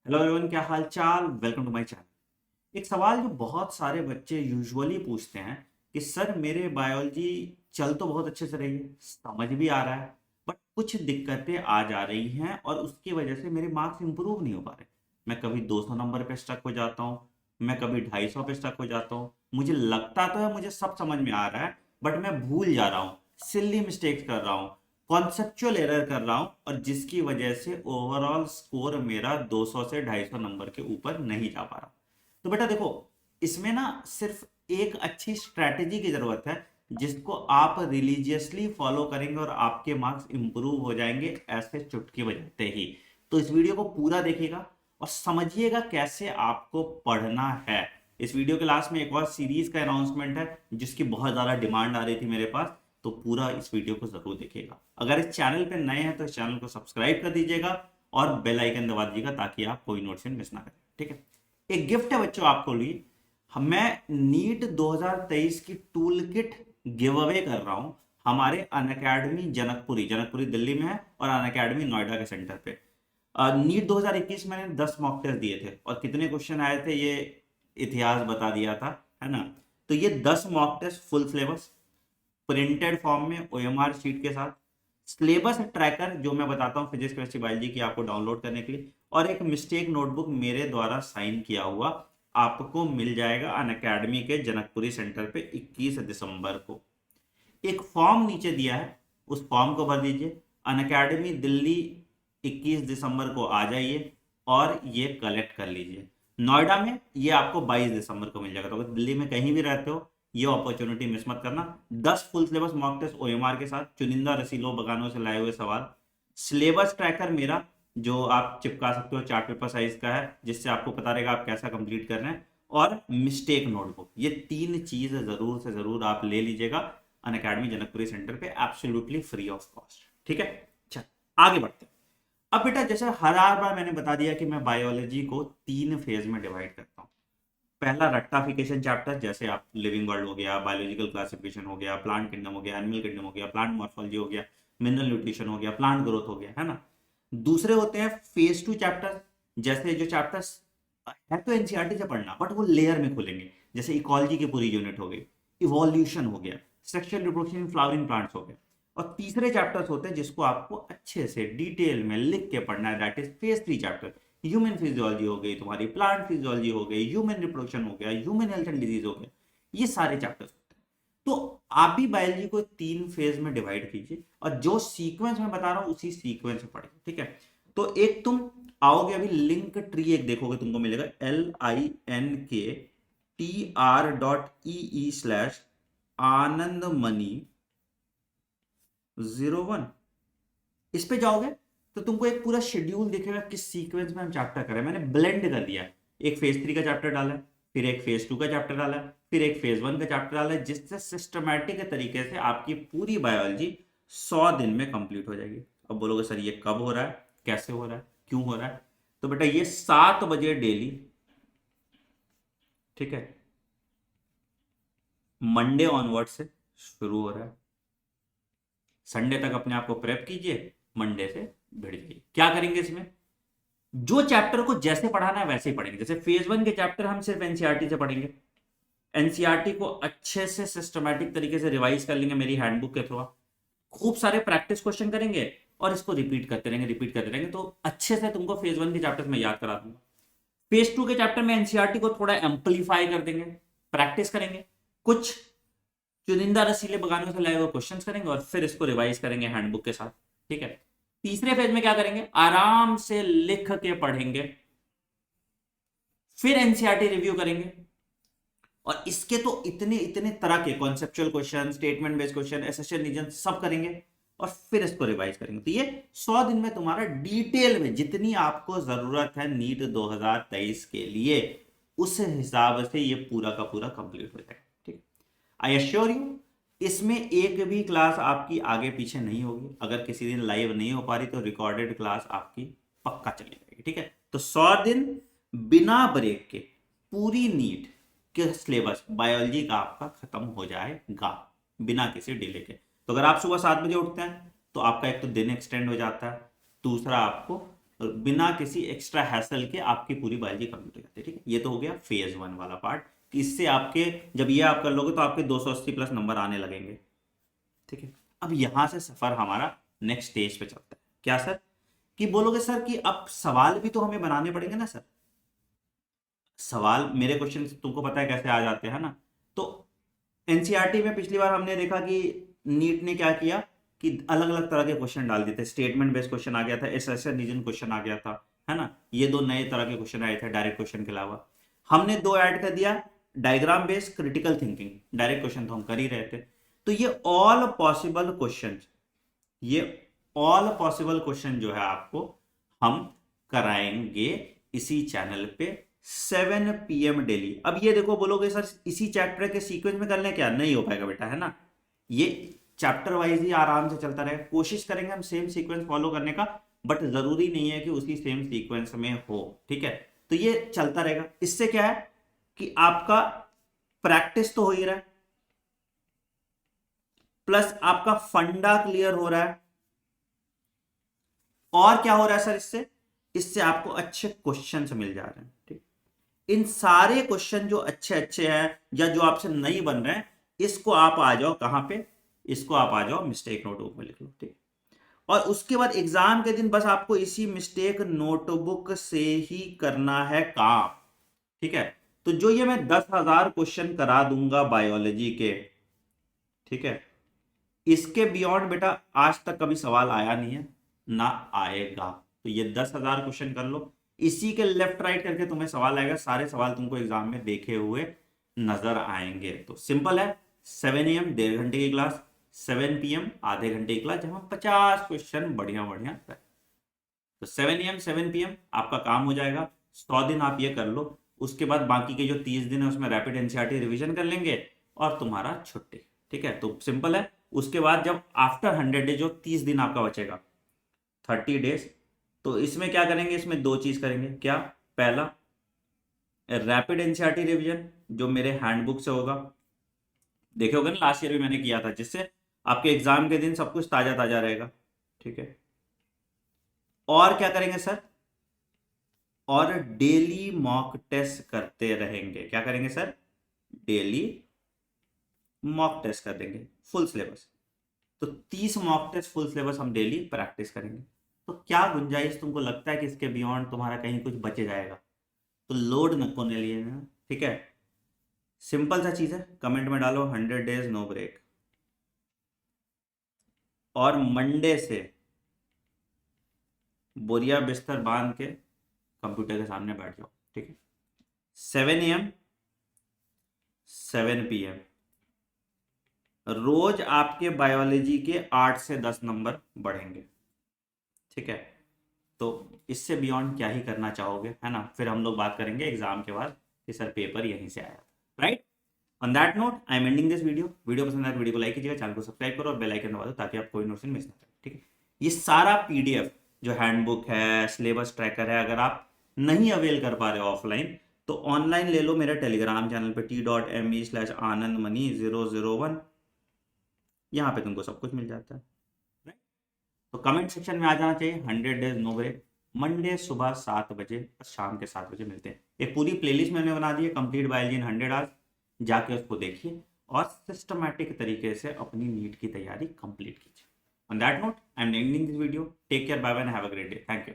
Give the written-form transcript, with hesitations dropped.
Hello everyone, क्या हाल चाल। Welcome to my channel. एक सवाल जो बहुत सारे बच्चे यूजुअली पूछते हैं कि सर मेरे बायोलॉजी चल तो बहुत अच्छे से रही है, समझ भी आ रहा है, बट कुछ दिक्कतें आ जा रही हैं और उसकी वजह से मेरे मार्क्स इंप्रूव नहीं हो पा रहे। मैं कभी 200 नंबर पे स्टक हो जाता हूँ, मैं कभी 250 पे स्टक हो जाता हूँ। मुझे लगता तो है मुझे सब समझ में आ रहा है, बट मैं भूल जा रहा हूँ, सिली मिस्टेक्स कर रहा हूँ, कॉन्सेप्चुअल एरर कर रहा हूं, और जिसकी वजह से ओवरऑल स्कोर मेरा 200 से 250 नंबर के ऊपर नहीं जा पा रहा। तो बेटा देखो, इसमें ना सिर्फ एक अच्छी स्ट्रैटेजी की जरूरत है, जिसको आप रिलीजियसली फॉलो करेंगे और आपके मार्क्स इंप्रूव हो जाएंगे ऐसे चुटकी बजाते ही। तो इस वीडियो को पूरा देखिएगा और समझिएगा कैसे आपको पढ़ना है। इस वीडियो के लास्ट में एक और सीरीज का अनाउंसमेंट है, जिसकी बहुत ज्यादा डिमांड आ रही थी मेरे पास। तो पूरा इस वीडियो को जरूर देखिएगा। अगर इस चैनल पे नए हैं तो इस चैनल को सब्सक्राइब कर दीजिएगा और बेल आइकन दबा दीजिएगा, ताकि आप कोई नोटिफिकेशन मिस ना करें। ठीक है। एक गिफ्ट है बच्चों आपको लिए। मैं नीट 2023 की टूल किट गिव अवे कर रहा हूं हमारे अनअकैडमी जनकपुरी। जनकपुरी दिल्ली में है और अनअकैडमी नोएडा के सेंटर पे। नीट 2021 मैंने 10 मॉक टेस्ट दिए थे और कितने क्वेश्चन आए थे ये इतिहास बता दिया था, है ना। तो ये 10 mock test full syllabus printed form में ओएमआर शीट के साथ, सिलेबस ट्रैकर जो मैं बताता हूँ फिजिक्स केमिस्ट्री बायोलॉजी की आपको डाउनलोड करने के लिए, और एक मिस्टेक नोटबुक मेरे द्वारा साइन किया हुआ आपको मिल जाएगा अनअकैडमी के जनकपुरी सेंटर पे 21 दिसंबर को। एक फॉर्म नीचे दिया है, उस फॉर्म को भर दीजिए। अनअकैडमी दिल्ली 21 दिसंबर को आ जाइए और ये कलेक्ट कर लीजिए। नोएडा में ये आपको 22 दिसंबर को मिल जाएगा। तो अगर दिल्ली में कहीं भी रहते हो, ये अपॉर्चुनिटी मिस मत करना। 10 full syllabus mock test OMR के साथ, चुनिंदा रसीलों बगानों से लाए हुए सवाल, सिलेबस ट्रैकर मेरा जो आप चिपका सकते हो, चार्ट पेपर साइज का है, जिससे आपको पता रहेगा आप कैसा कंप्लीट कर रहे हैं, और मिस्टेक नोटबुक। ये तीन चीज जरूर से जरूर आप ले लीजिएगा अनअकैडमी जनकपुरी सेंटर पे, एब्सोल्युटली फ्री ऑफ कॉस्ट। ठीक है। चल आगे बढ़ते हैं। अब बेटा जैसे हर बार मैंने बता दिया कि मैं बायोलॉजी को 3 फेज में डिवाइड करता हूँ। पहला रट्टाफिकेशन चैप्टर, जैसे आप लिविंग वर्ल्ड हो गया, बायोलॉजिकल क्लासिफिकेशन हो गया, प्लांट किंगडम हो गया, एनिमल किंगडम हो गया, प्लांट मॉर्फोलॉजी हो गया, मिनरल न्यूट्रिशन हो गया, प्लांट ग्रोथ हो गया, है ना। दूसरे होते हैं फेज 2 चैप्टर, जैसे जो चैप्टर्स है तो एनसीईआरटी से पढ़ना, बट वो लेयर में खुलेंगे। जैसे इकोलॉजी की पूरी यूनिट हो गई, इवोल्यूशन हो गया, sexual reproduction in flowering plants हो गया। और तीसरे चैप्टर्स होते हैं जिसको आपको अच्छे से डिटेल में लिख के पढ़ना है, that is phase 3 chapter. Human physiology हो गई तुम्हारी, प्लांट फिजियोलॉजी हो गई, ह्यूमन रिप्रोडक्शन हो गया, ह्यूमन हेल्थ एंड डिजीज हो गया। ये सारे चैप्टर्स होते हैं। तो आप भी बायोलॉजी को 3 फेज में डिवाइड कीजिए, और जो सीक्वेंस में बता रहा हूं उसी सीक्वेंस में पढ़िए। ठीक है। तो एक तुम आओगे अभी, लिंक ट्री एक देखोगे, तुमको मिलेगा LINKTR.EE/आनंदमणि 01। इस पे जाओगे तो तुमको एक पूरा शेड्यूल दिखेगा किस सीक्वेंस में हम चैप्टर करें। मैंने ब्लेंड कर दिया है, एक फेज 3 का चैप्टर डाला है, फिर एक फेज 2 का चैप्टर डाला है, फिर एक फेज 1 का चैप्टर डाला है, जिससे सिस्टमैटिक तरीके से आपकी पूरी बायोलॉजी 100 दिन में कंप्लीट हो जाएगी। अब बोलोगे सर ये कब हो रहा है, कैसे हो रहा है, क्यों हो रहा है। तो बेटा ये 7 बजे डेली, ठीक है, मंडे ऑनवर्ड से शुरू हो रहा है। संडे तक अपने आप को प्रेप कीजिए, मंडे से भिड़ जाइए। क्या करेंगे इसमें, जो चैप्टर को जैसे पढ़ाना है वैसे ही पढ़ेंगे। जैसे फेज 1 के चैप्टर हम सिर्फ एनसीईआरटी से पढ़ेंगे, एनसीईआरटी को अच्छे से सिस्टमैटिक तरीके से रिवाइज कर लेंगे मेरी हैंडबुक के थ्रू। खूब सारे प्रैक्टिस क्वेश्चन करेंगे और इसको रिपीट करते रहेंगे, रिपीट करते रहेंगे, तो अच्छे से तुमको फेज 1 के चैप्टर में याद करा दूंगा। फेज 2 के चैप्टर में एनसीईआरटी को थोड़ा एम्पलीफाई कर देंगे, प्रैक्टिस करेंगे, कुछ चुनिंदा रसीले बगानों से लाए हुए क्वेश्चंस करेंगे, और फिर इसको रिवाइज करेंगे हैंडबुक के साथ। ठीक है। तीसरे फेज में क्या करेंगे, आराम से लिख के पढ़ेंगे, फिर एनसीईआरटी रिव्यू करेंगे। और इसके तो इतने इतने तरह के conceptual question, statement based question, assertion reason सब करेंगे, और फिर इसको रिवाइज करेंगे। तो ये 100 दिन में तुम्हारा डिटेल में जितनी आपको जरूरत है नीट 2023 के लिए, उस हिसाब से ये पूरा का पूरा कंप्लीट हो जाएगा। ठीक। आई एश्योर यू, इसमें एक भी क्लास आपकी आगे पीछे नहीं होगी। अगर किसी दिन लाइव नहीं हो पा रही तो रिकॉर्डेड क्लास आपकी पक्का चली जाएगी। ठीक है। तो 100 दिन बिना ब्रेक के पूरी नीट के सिलेबस बायोलॉजी का आपका खत्म हो जाएगा बिना किसी डिले के। तो अगर आप सुबह 7 बजे उठते हैं तो आपका एक तो दिन एक्सटेंड हो जाता है, दूसरा आपको बिना किसी एक्स्ट्रा हैसल के आपकी पूरी बायोलॉजी कंप्लीट हो जाती है। ठीक है, ये तो हो गया फेज 1 वाला पार्ट कि इससे आपके जब ये आप कर लोगे तो आपके 280 प्लस नंबर आने लगेंगे। ठीक है, अब यहां से सफर हमारा नेक्स्ट स्टेज पे चलता है। क्या सर? कि बोलोगे सर कि अब सवाल भी तो हमें बनाने पड़ेंगे ना सर। सवाल मेरे क्वेश्चन तुमको पता है कैसे आ जाते हैं ना। तो एनसीईआरटी में पिछली बार हमने देखा कि नीट ने क्या किया कि अलग अलग तरह के क्वेश्चन डाल दिए थे। स्टेटमेंट बेस्ड क्वेश्चन आ गया था, एसेशन रीजन क्वेश्चन आ गया था, है ना। ये दो नए तरह के क्वेश्चन आए थे डायरेक्ट क्वेश्चन के अलावा। हमने दो ऐड कर दिया, diagram based critical thinking. Direct question तो हम कर ही रहे थे। तो ये ऑल पॉसिबल क्वेश्चन, ये ऑल पॉसिबल क्वेश्चन जो है आपको हम कराएंगे इसी चैनल पे 7 PM डेली। अब ये देखो, बोलोगे सर इसी चैप्टर के सीक्वेंस में कर लें, क्या नहीं हो पाएगा बेटा, है ना। ये चैप्टर वाइज ही आराम से चलता रहेगा। कोशिश करेंगे हम सेम सीक्वेंस फॉलो करने का, बट जरूरी नहीं है कि उसी सेम सीक्वेंस में हो। ठीक है, तो ये चलता रहेगा। इससे क्या है कि आपका प्रैक्टिस तो हो ही रहा है, प्लस आपका फंडा क्लियर हो रहा है। और क्या हो रहा है सर इससे? इससे आपको अच्छे क्वेश्चंस मिल जा रहे हैं। ठीक, इन सारे क्वेश्चन जो अच्छे अच्छे हैं या जो आपसे नहीं बन रहे हैं, इसको आप आ जाओ कहां पे, इसको आप आ जाओ मिस्टेक नोटबुक में लिख लो। ठीक, और उसके बाद एग्जाम के दिन बस आपको इसी मिस्टेक नोटबुक से ही करना है काम। ठीक है, तो जो ये मैं 10,000 क्वेश्चन करा दूंगा बायोलॉजी के, ठीक है, इसके बियॉन्ड बेटा आज तक कभी सवाल आया नहीं है, ना आएगा। तो ये 10,000 क्वेश्चन कर लो, इसी के लेफ्ट राइट करके तुम्हें सवाल आएगा। सारे सवाल तुमको एग्जाम में देखे हुए नजर आएंगे। तो सिंपल है, 7 AM 1.5 घंटे की क्लास, 7 PM आधे घंटे की क्लास, जहां 50 क्वेश्चन बढ़िया बढ़िया कर। तो 7 AM 7 PM आपका काम हो जाएगा। 100 दिन आप ये कर लो, उसके बाद बाकी के जो 30 दिन है उसमें रैपिड एनसीईआरटी रिवीजन कर लेंगे और तुम्हारा छुट्टी। ठीक है, तो सिंपल है। उसके बाद जब आफ्टर 100 डे, जो 30 दिन आपका बचेगा, 30 डेज, तो इसमें क्या करेंगे, इसमें दो चीज करेंगे। क्या? पहला, रैपिड एनसीईआरटी रिवीजन जो मेरे हैंडबुक से होगा, देखे होगे ना लास्ट ईयर भी मैंने किया था, जिससे आपके एग्जाम के दिन सब कुछ ताजा ताजा रहेगा। ठीक है, और क्या करेंगे सर? और डेली मॉक टेस्ट करते रहेंगे। क्या करेंगे सर? डेली मॉक टेस्ट कर देंगे फुल सिलेबस। तो 30 मॉक टेस्ट फुल सिलेबस हम डेली प्रैक्टिस करेंगे। तो क्या गुंजाइश तुमको लगता है कि इसके बियॉन्ड तुम्हारा कहीं कुछ बचे जाएगा? तो लोड न कोने लिए ना। ठीक है, सिंपल सा चीज है, कमेंट में डालो 100 डेज नो ब्रेक, और मंडे से बोरिया बिस्तर बांध के कंप्यूटर के सामने बैठ जाओ। ठीक है, 7 AM 7 PM रोज आपके बायोलॉजी के 8 से 10 नंबर बढ़ेंगे। ठीक है, तो इससे बियॉन्ड क्या ही करना चाहोगे, है ना। फिर हम लोग बात करेंगे एग्जाम के बाद कि सर पेपर यहीं से आया, right. On that note I am ending this video. Video पसंद आए तो वीडियो को लाइक कीजिएगा, चैनल को सब्सक्राइब करो और बेल आइकन दबा दो ताकि आप कोई नोटिफिकेशन मिस ना करें। ठीक है, ये सारा PDF जो हैंडबुक है, सिलेबस ट्रैकर है, अगर आप नहीं अवेल कर पा रहे हो ऑफलाइन, तो ऑनलाइन ले लो मेरे टेलीग्राम चैनल पे t.me/anandmani001। यहाँ पे तुमको सब कुछ मिल जाता है। right? तो कमेंट सेक्शन में आ जाना चाहिए 100 डेज नो ब्रेक। मंडे सुबह 7 बजे और शाम के 7 बजे मिलते हैं। एक पूरी प्लेलिस्ट मैंने बना दी है, कंप्लीट बायोलॉजी इन 100 आवर्स, जाके उसको देखिए और सिस्टमैटिक तरीके से अपनी नीट की तैयारी कंप्लीट कीजिए। On that note I am ending this video. Take care, bye bye, have a great day. Thank you.